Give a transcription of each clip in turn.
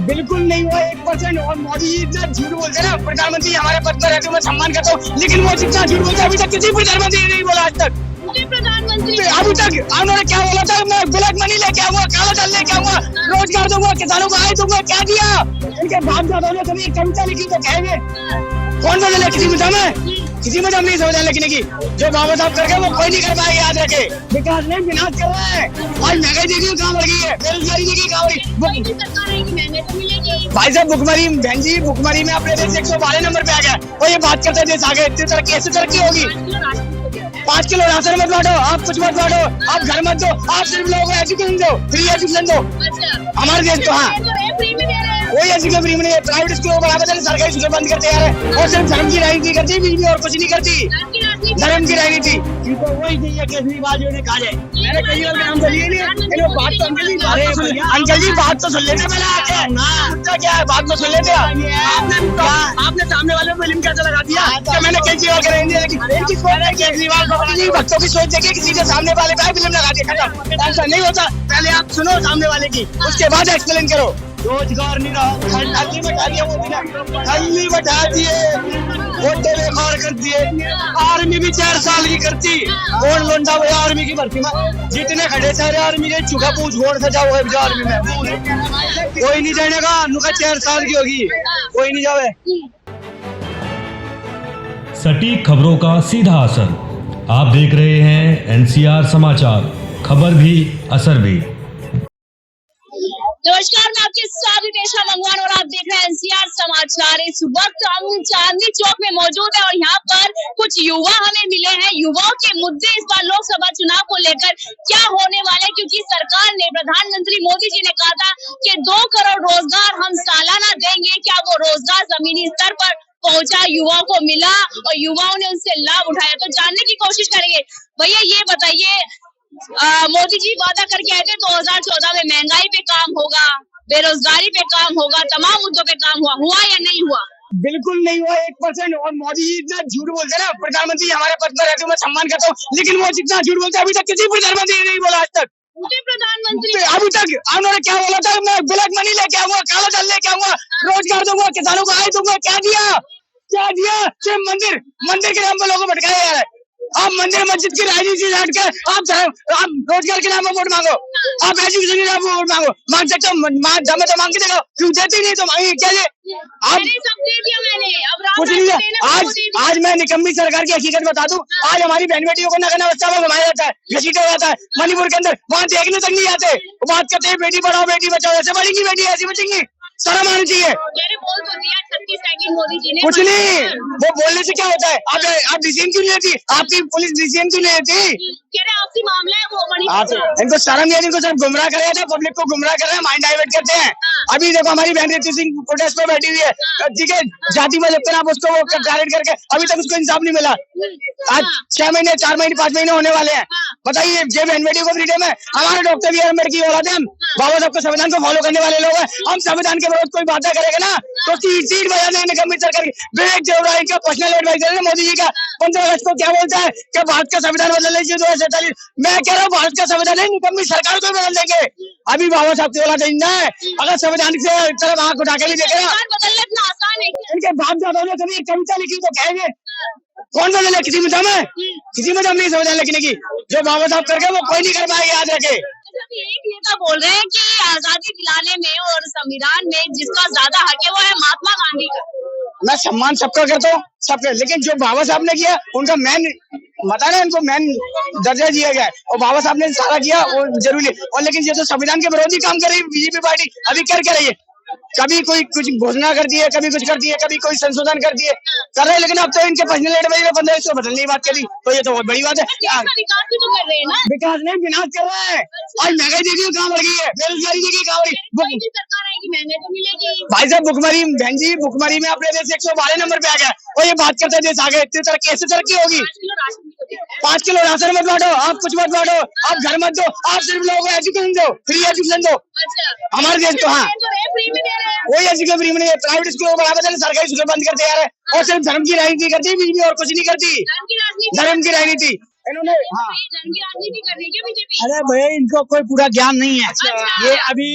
बिल्कुल नहीं हुआ 1%। और मोदी जी इतना झूठ बोलते हैं ना, प्रधानमंत्री हमारे पद पर रहते मैं सम्मान करता हूँ, लेकिन वो जितना झूठ बोलते हैं अभी तक किसी प्रधानमंत्री ने नहीं बोला आज तक। प्रधानमंत्री अभी तक उन्होंने क्या बोला था? मैं ब्लैक मनी लेके आऊंगा, काला धन लेके आऊंगा, रोजगार दूंगा, किसानों को आय दूंगा। क्या दिया? इनके बाप दादा ने कभी कविता लिखी तो कहेंगे कौन सा लिखा? किसी में दम नहीं समझ लिखने की। जो बाबा साहब कर गए वो कोई नहीं कर पाएगा, याद रखे। विकास नहीं, विनाश कर रहा है। आज महंगाई देखिए कहाँ बढ़ गई है, बेरोजगारी देखिए कहाँ बढ़ गई। भाई साहब भुखमरी, बहन जी भुखमरी में अपने देश 112 नंबर पे आ गया। और ये बात करते देश आगे इतनी तरक्की, ऐसी तरक्की होगी। 5 किलो राशन मत बांटो, आप कुछ मत बांटो, आप घर मत दो, आप सिर्फ लोगों को एजुकेशन दो, फ्री एजुकेशन दो। हमारे देश तो हाँ वही एजुकेशन फ्री में नहीं है। प्राइवेट स्कूलों को बढ़ावा देने, सरकारी स्कूल बंद करते जा रहे हैं और सिर्फ धर्म की राजनीति करती है बीजेपी, और कुछ नहीं करती। धर्म की राजनीति इनको वही चाहिए केजरीवाल जी ने कहा जाए। मैंने केजरीवाल का नाम तो लिया नहीं, बात तो अंकल जी बात तो सुन लेते पहले आके ना, क्या है बात तो सुन लेते। आपने सामने वाले को फिल्म कैसे लगा दिया कि मैंने केजरीवाल का नहीं दिया? केजरीवाल को बच्चों की सोच देखिए, किसी के सामने वाले पे फिल्म लगा दिया, खत्म। ऐसा नहीं होता, पहले आप सुनो सामने वाले की, उसके बाद एक्सप्लेन करो। रोजगार नहीं रहा, ठंडी बैठा दिया मोदी ने, ठंडी बैठा दिए, वोटे बेकार कर दिए। आर्मी भी 4 साल की करती, कौन लोंडा हुआ आर्मी की भर्ती में? जितने खड़े सारे आर्मी के चुका पूछ घोड़ सजा हुआ है आर्मी में। कोई नहीं जाने का, नुका 4 साल की होगी, कोई नहीं जावे। सटीक खबरों का सीधा असर। आप देख रहे हैं NCR समाचार, खबर भी असर भी। नमस्कार, मैं आपके साथ देशा मंगवान और आप देख रहे हैं NCR समाचार। इस वक्त हम चांदनी चौक में मौजूद है और यहाँ पर कुछ युवा हमें मिले हैं। युवाओं के मुद्दे इस बार लोकसभा चुनाव को लेकर क्या होने वाले, क्योंकि सरकार ने, प्रधानमंत्री मोदी जी ने कहा था कि 2 करोड़ रोजगार हम सालाना देंगे। क्या वो रोजगार जमीनी स्तर पर पहुंचा, युवाओं को मिला और युवाओं ने उनसे लाभ उठाया? तो जानने की कोशिश करेंगे। भैया ये बताइए, मोदी जी वादा करके आए थे 2014 में महंगाई पे काम होगा, बेरोजगारी पे काम होगा, तमाम मुद्दों पे काम हुआ या नहीं हुआ? बिल्कुल नहीं हुआ 1%। और मोदी जी इतना झूठ बोलते हैं ना, प्रधानमंत्री हमारे पद पर रहते मैं सम्मान करता हूँ, लेकिन वो जितना झूठ बोलते हैं अभी तक किसी प्रधानमंत्री ने नहीं बोला आज तक। प्रधानमंत्री अभी तक उन्होंने क्या बोला था? मैं ब्लैक मनी लेके आऊंगा, काला धन लेके आऊंगा, रोजगार दूंगा, किसानों को आय दूंगा। क्या दिया? सिर्फ मंदिर के नाम पर लोगों को भटकाया जा रहा है। आप मंदिर मस्जिद की राजनीति से हटकर आप रोजगार के नाम पर वोट मांगो, आप एजुकेशन के नाम पर वोट मांगो। मांग सकते हो, जमा तो मांग के देखो, क्यों देती नहीं तो मांगी क्या? आप सब दे दिया मैंने, अब कुछ नहीं दिया। आज मैं निकम्मी सरकार की हकीकत बता दूं, आज हमारी बहन बेटियों को नगर अवस्था में घुमाया जाता है, घसीटा जाता है। मणिपुर के अंदर वहाँ देखने तक नहीं आते, बात करते हैं बेटी पढ़ाओ बेटी बचाओ, ऐसे बढ़ेंगी बेटी ऐसी बचेंगी। शर्म आनी चाहिए। मोदी जी ने कुछ नहीं, वो बोलने से क्या होता है? आप डिसीजन क्यों नहीं लेती? आपकी पुलिस डिसीजन क्यों नहीं लेती? आपसी मामला है वो। इनको शर्म नहीं, इनको सिर्फ गुमराह कर रहे थे, पब्लिक को गुमराह कर रहे हैं, माइंड डाइवर्ट करते हैं। अभी देखो हमारी बहन रीति सिंह प्रोटेस्ट पे बैठी हुई है, ठीक है, जाति में जब आप उसको टारगेट करके, अभी तक उसको इंसाफ नहीं मिला। आज 6 महीने 4 महीने 5 महीने होने वाले हैं। बताइए, ये बहन बेटियों को फ्रीडम है? हमारे डॉक्टर बी आर अम्बेडकर की औलाद है, हम बाबा साहब के संविधान को फॉलो करने वाले लोग हैं। हम संविधान के विरोध कोई बात करेगा ना तो उसकी सीट बजा देंगे निकम्मी सरकार की। विवेक देवरा इनका पर्सनल एडवाइजर है मोदी जी का। 15 अगस्त को क्या बोलता है कि भारत का संविधान बदलना चाहिए 2047। मैं कह रहा हूँ भारत का संविधान नहीं, निकम्मी सरकार को बदल देंगे। अभी बाबा साहब की औलाद है, अगर संविधान से तरफ आंख उठा के नहीं देखेगा, बदलना इतना आसान है। इनके बाप दादा ने कभी कविता लिखी तो कहेंगे कौन बदले? किसी में दम है? किसी में दम नहीं संविधान लिखने की। जो बाबा साहब कर गए वो कोई नहीं कर पाएगा, याद रखे। एक नेता बोल रहे हैं कि आजादी दिलाने में और संविधान में जिसका ज्यादा हक है वो है महात्मा गांधी का। मैं सम्मान सबका करता हूँ, सबका, लेकिन जो बाबा साहब ने किया उनका मैन बता रहे हैं, उनको मैन दर्जा दिया गया है और बाबा साहब ने सारा किया वो जरूरी है। और लेकिन ये तो संविधान के विरोधी काम कर रही है बीजेपी पार्टी, अभी कर रही है। कभी कोई कुछ घोषणा करती है, कभी कुछ करती है, कभी कोई संशोधन करती है, कर रहे हैं। लेकिन अब तो इनके पर्सनल एडवाइजर 15 से बदलने की बात करी तो ये तो बहुत बड़ी बात है। विकास भी तो कर रहे हैं ना। विकास नहीं, विनाश कर रहा है। आज महंगाई देखिए कहाँ बढ़ गई है, बेरोजगारी देखिए कहाँ बढ़ी। सरकार आएगी महंगाई तो मिलेगी। भाई साहब भुखमरी, बहन जी भुखमरी में अपने देश 112 नंबर पे आ गया और ये बात करते देश आगे इतनी तरक्की, ऐसी तरक्की होगी। 5 किलो राशन मत बांटो, आप कुछ मत बांटो, आप घर मत दो, आप सिर्फ लोगों को एजुकेशन दो, फ्री एजुकेशन दो। हमारे देश तो हाँ वही एजुकेशन फ्री में नहीं है। प्राइवेट स्कूलों को बढ़ावा देने, सरकारी स्कूल बंद करते जा रहे हैं और सिर्फ धर्म की राजनीति करती है बीजेपी, और कुछ नहीं करती। धर्म की राजनीति इन्होंने हाँ रंग की राजनीति कर रही है क्या बीजेपी? अरे भैया इनको कोई पूरा ज्ञान नहीं है। अच्छा। ये अभी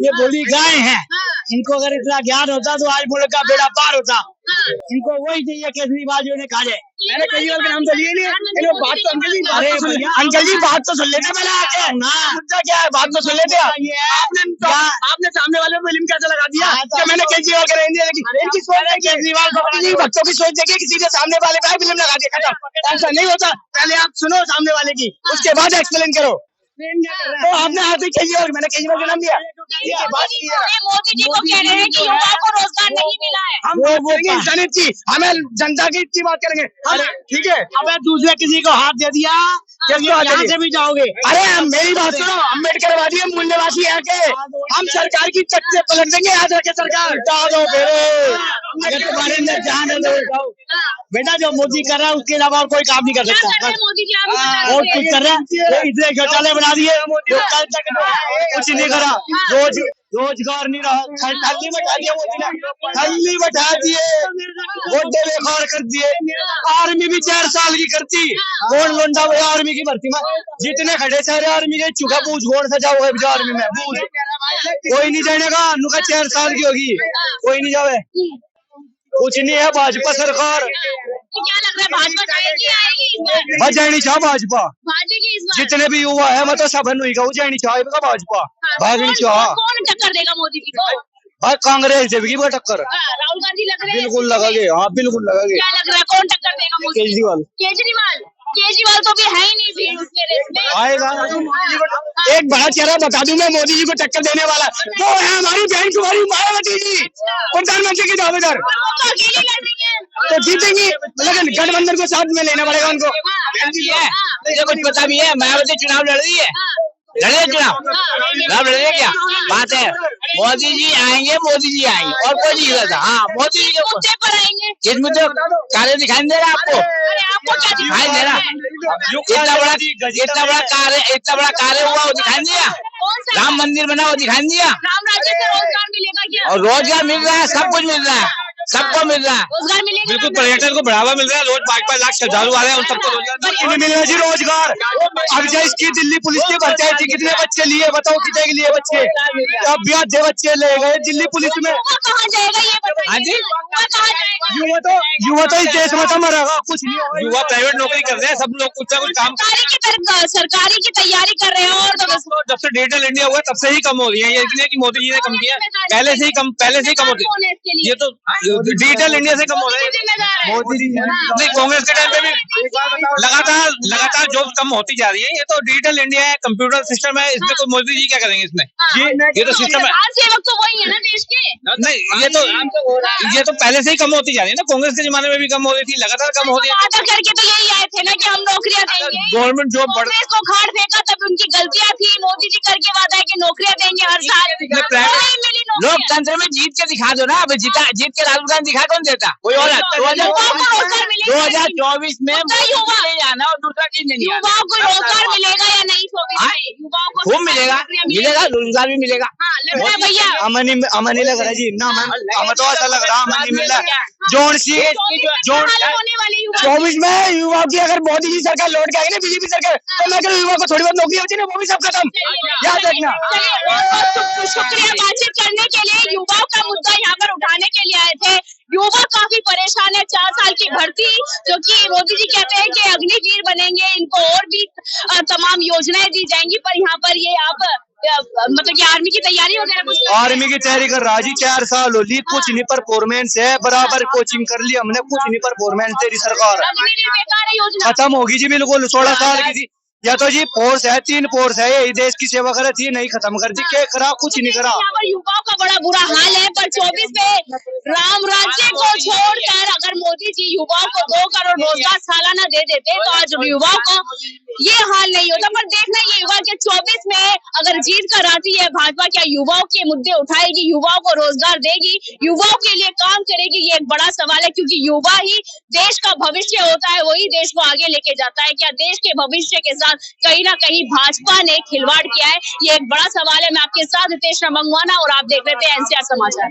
ये बोली गाय हैं। हाँ। इनको अगर इतना ज्ञान होता तो आज मुल्क का बेड़ा पार होता। हाँ। इनको वही चाहिए केजरीवाल जी ने कहा जाए। मैंने केजरीवाल के नाम तो लिए नहीं। प्रधानमंत्री इन्होंने बात तो अंकल जी अरे भैया अंकल जी बात तो सुन लेते पहले आके ना मुद्दा क्या है बात तो सुन लेते आपने सामने वाले को फिल्म कैसे लगा दिया कि मैंने केजरीवाल का रेंज इनकी सोच है केजरीवाल को बच्चों की सोच देखिए किसी के सामने वाले पे फिल्म लगा दिया खत्म। ऐसा नहीं होता पहले आप सुनो सामने वाले की उसके बाद एक्सप्लेन करो। तो आपने हाथ ही केजरीवाल मैंने केजरीवाल का नाम दिया मोदी जी को कह रहे हैं कि युवाओं को रोजगार नहीं मिला है। हम वो इंसानियत की हमें जनता की इतनी बात करेंगे। अरे ठीक है हमें दूसरे किसी को हाथ दे दिया यहाँ से भी जाओगे। अरे मेरी बात सुनो अम्बेडकरवादी मूल्यवादी है के हम सरकार की चक से पलट देंगे आज आके सरकार दो अगर तुम्हारे अंदर जान है तो बेटा जो मोदी कर रहा है उसके अलावा और कोई काम नहीं कर क्या कर रहे सकता। हैं मोदी जी आप बता बहुत रहे कुछ हैं। कर रहे हैं इतने शौचालय बना दिए जो कल तक कुछ नहीं करा रोजगार नहीं रहा थैली बैठा दिया मोदी ने थैली बैठा दिए गोड्डे बेकार कर दिए। आर्मी भी 4 साल की करती कौन लोंडा हुआ आर्मी की भर्ती में जितने खड़े सारे आर्मी के चुका पूछ कौन सा जाओ आर्मी में पूछ कोई नहीं जाने का नुका 4 साल की होगी कोई नहीं जावे कुछ नहीं है भाजपा सरकार तो क्या लग रहा है भाजपा जाएगी आएगी इस बार? बजानी चाह भाजपा भाजेगी इस बार? जितने भी युवा है मतलब सब हुई का जानी चाहेगा भाजपा भागनी चाह कौन टक्कर देगा मोदी जी को? भाई कांग्रेस देगी वो टक्कर राहुल गांधी लग रहे हैं बिल्कुल लगागे हाँ बिल्कुल लगागे। क्या लग रहा है कौन टक्कर देगा मोदी? केजरीवाल केजरीवाल केजरीवाल तो भी है ही नहीं फिर उसके रेस में आएगा एक बड़ा चेहरा बता दूं मैं मोदी जी को टक्कर देने वाला वो है हमारी बहन कुमारी मायावती जी प्रधानमंत्री की दावेदार वो तो अकेले लड़ेंगे। तो जीतेंगी लेकिन गठबंधन को साथ में लेना पड़ेगा उनको। मुझे कुछ पता भी है मायावती चुनाव लड़ रही है लड़े चुनाव लड़ रही क्या बात है। मोदी जी आएंगे और कोई नहीं करता। हाँ मोदी जी के मुद्दे पर आएंगे। जिस मुझे कार्य दिखाई नहीं दे रहा आपको अरे आपको क्या दिखाई दे रहा इतना बड़ा कार्य हुआ वो दिखाई नहीं दिया। कौन सा राम मंदिर बना वो दिखाई नहीं दिया। राम राज्य से रोजगार मिलेगा क्या? और रोजगार मिल रहा है सब कुछ मिल रहा है सबको मिल रहा है रोजगार मिलेगा बिल्कुल पर्यटन को बढ़ावा मिल रहा है। रोज 5-5 लाख श्रद्धालु आ रहे हैं उन सबको रोजगार मिल रहा जी रोजगार। अब जो इसकी दिल्ली पुलिस की भर्ती थी कितने बच्चे लिए बताओ कितने के लिए बच्चे अब भी आधे बच्चे ले गए दिल्ली पुलिस में। कहाँ जाएगा ये बताइए? हाँ जी कहाँ जाएगा? युवा तो इस देश में तो मरेगा कुछ नहीं होगा। युवा प्राइवेट नौकरी कर रहे हैं सब लोग कुछ ना कुछ काम सरकारी की तैयारी कर रहे हैं और तो जब से डिजिटल इंडिया हुआ तब से ही कम हो रही है। ये इसलिए कि मोदी जी ने कम किया पहले से ही कम होती है। ये तो डिजिटल इंडिया से कम हो रहा है। मोदी जी नहीं कांग्रेस के टाइम पे भी लगातार जॉब कम होती जा रही है। ये तो डिजिटल इंडिया है कंप्यूटर सिस्टम है इसमें तो मोदी जी क्या करेंगे इसमें ये तो सिस्टम है। सेवक तो वही है ना देश के। नहीं ये तो पहले से ही कम होती जा रही है ना। कांग्रेस के जमाने में भी कम हो रही थी लगातार कम हो रही है। वादा करके तो यही आए थे ना कि हम नौकरियां देंगे। गवर्नमेंट जॉब बढ़ कांग्रेस को खाड़ फेंका तब उनकी गलतियां थी। मोदी जी करके वादा है कि नौकरियां देंगे हर साल। नहीं मिली नौकरियां। लोकतंत्र में जीत के दिखा दो ना। अब जीत के राहुल गांधी दिखा कौन देता कोई और 2024 में आना और दूसरा चीज नहीं युवाओं को रोजगार मिलेगा या नहीं? युवाओं को खूब मिलेगा रोजगार भी मिलेगा। लगता है भैया अमन ही लग रहा है जी ना हमें तो ऐसा लग रहा अमन ही मिल रहा है। जोड़ सी होने वाली युवा 24 में युवा की अगर मोदी जी सरकार लौट के आएगी ना बीजेपी सरकार तो मैं युवा को थोड़ी बहुत नौकरी होती है ना वो भी सब खत्म याद रखना। शुक्रिया बातचीत करने के लिए। युवाओं का मुद्दा यहाँ पर उठाने के लिए आए थे। युवा काफी परेशान है। 4 साल की भर्ती जो कि मोदी जी कहते हैं कि अग्निवीर बनेंगे इनको और भी तमाम योजनाएं दी जाएंगी पर यहाँ पर ये आप मतलब कि आर्मी की तैयारी वगैरह कुछ आर्मी की तैयारी कर रहा जी 4 साल हो ली कुछ नहीं परफॉर्मेंस है बराबर कोचिंग कर ली हमने कुछ नहीं परफॉर्मेंस तेरी सरकार अग्निवीर बेकार है योजना। खत्म होगी जी बिल्कुल 16 साल की थी या तो जी फोर्स है 3 फोर्स है यही देश की सेवा कर थी नहीं खत्म कर दी क्या करा कुछ नहीं करा। यहाँ पर युवाओं का बड़ा बुरा हाल है पर 24 में राम राज्य को छोड़कर अगर मोदी जी युवाओं को 2 करोड़ रोजगार सालाना दे देते तो आज युवाओं को ये हाल नहीं होता। पर देखना ये युवा के 24 में अगर जीत कर आती है भाजपा क्या युवाओं के मुद्दे उठाएगी युवाओं को रोजगार देगी युवाओं के लिए काम करेगी ये एक बड़ा सवाल है क्योंकि युवा ही देश का भविष्य होता है वही देश को आगे लेके जाता है। क्या देश के भविष्य के साथ कहीं ना कहीं भाजपा ने खिलवाड़ किया है ये एक बड़ा सवाल है। मैं आपके साथ हितेश मंगवाना और आप देख रहे थे एनसीआर समाचार।